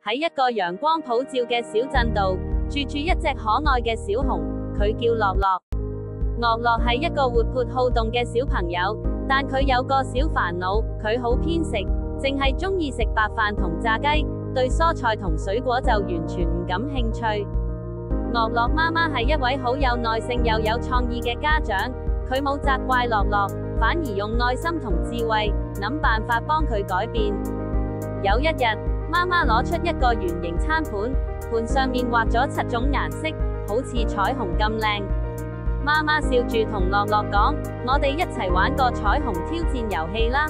喺一個陽光普照嘅小鎮度，住住一隻可愛嘅小熊，佢叫樂樂。樂樂係一個活潑好動嘅小朋友，但佢有個小煩惱，佢好偏食，淨係鍾意食白飯同炸雞，對蔬菜同水果就完全唔感興趣。樂樂媽媽係一位好有耐性又有創意嘅家長，佢冇責怪樂樂，反而用愛心同智慧，諗辦法幫佢改變。有一日，媽媽攞出一個圓形餐盤，盤上面畫咗7種顏色，好似彩虹咁靚。媽媽笑住同樂樂講：我哋一齊玩個彩虹挑戰遊戲啦！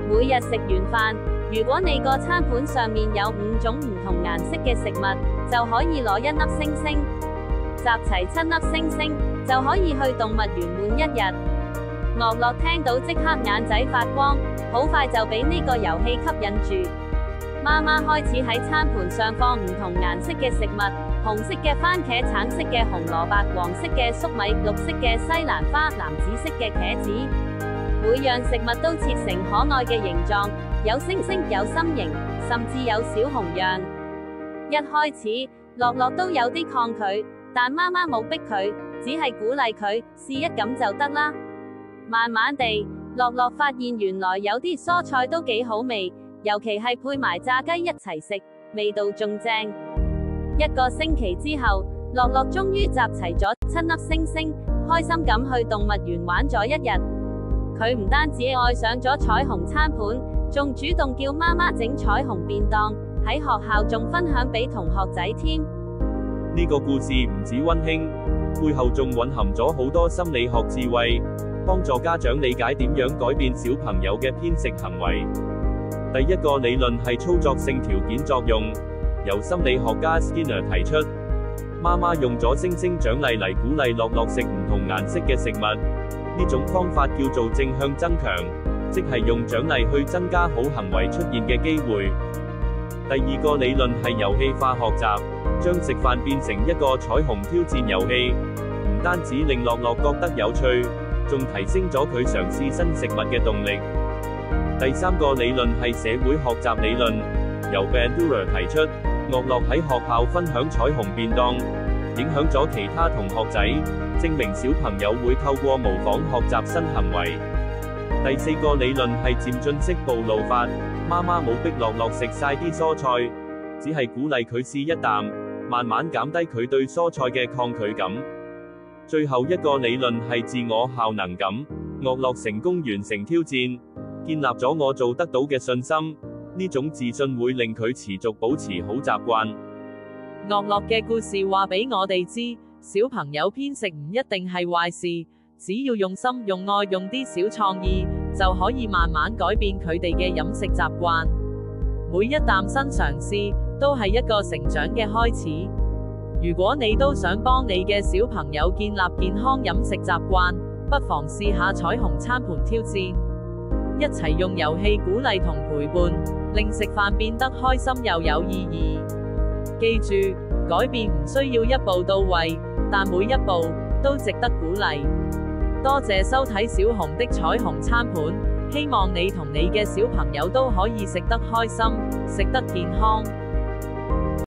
每日食完飯，如果你個餐盤上面有5種唔同顏色嘅食物，就可以攞1粒星星。集齊7粒星星，就可以去動物園玩1日。樂樂聽到即刻眼仔發光，好快就俾呢個遊戲吸引住。媽媽開始喺餐盤上放唔同顏色嘅食物，紅色嘅番茄、橙色嘅紅蘿蔔、黃色嘅粟米、綠色嘅西蘭花、藍紫色嘅茄子。每樣食物都切成可愛嘅形狀，有星星，有心形，甚至有小熊樣。一開始，樂樂都有啲抗拒，但媽媽冇逼佢，只係鼓勵佢試一咁就得啦。慢慢地，樂樂發現原來有啲蔬菜都幾好味，尤其係配埋炸雞一齊食，味道仲正。1個星期之後，樂樂終於集齊咗7粒星星，開心咁去動物園玩咗1日。佢唔單止愛上咗彩虹餐盤，仲主動叫媽媽整彩虹便當，喺學校仲分享俾同學仔添。呢個故事唔止溫馨，背後仲蘊含咗好多心理學智慧，幫助家長理解點樣改變小朋友嘅偏食行為。第一個理論係操作性條件作用，由心理學家 Skinner 提出。媽媽用咗星星獎勵嚟鼓勵樂樂食唔同顏色嘅食物，呢種方法叫做正向增強，即係用獎勵去增加好行為出現嘅機會。第二個理論係遊戲化學習，將食飯變成一個彩虹挑戰遊戲，唔單止令樂樂覺得有趣，仲提升咗佢嘗試新食物嘅動力。第三個理論係社會學習理論，由 Bandura 提出。樂樂喺學校分享彩虹便當，影響咗其他同學仔，證明小朋友會透過模仿學習新行為。第四個理論係漸進式暴露法，媽媽冇逼樂樂食晒啲蔬菜，只係鼓勵佢試一啖，慢慢減低佢對蔬菜嘅抗拒感。最後一個理論係自我效能感，樂樂成功完成挑戰，建立咗我做得到嘅信心。呢種自信會令佢持續保持好習慣。樂樂嘅故事話俾我哋知，小朋友偏食唔一定係壞事，只要用心、用愛、用啲小創意，就可以慢慢改變佢哋嘅飲食習慣。每一啖新嘗試，都係一個成長嘅開始。如果你都想幫你嘅小朋友建立健康飲食習慣，不妨試下彩虹餐盤挑戰，一齊用遊戲鼓勵同陪伴，令食飯變得開心又有意義。記住，改變唔需要一步到位，但每一步都值得鼓勵。多謝收睇小熊的彩虹餐盤，希望你同你嘅小朋友都可以食得開心，食得健康。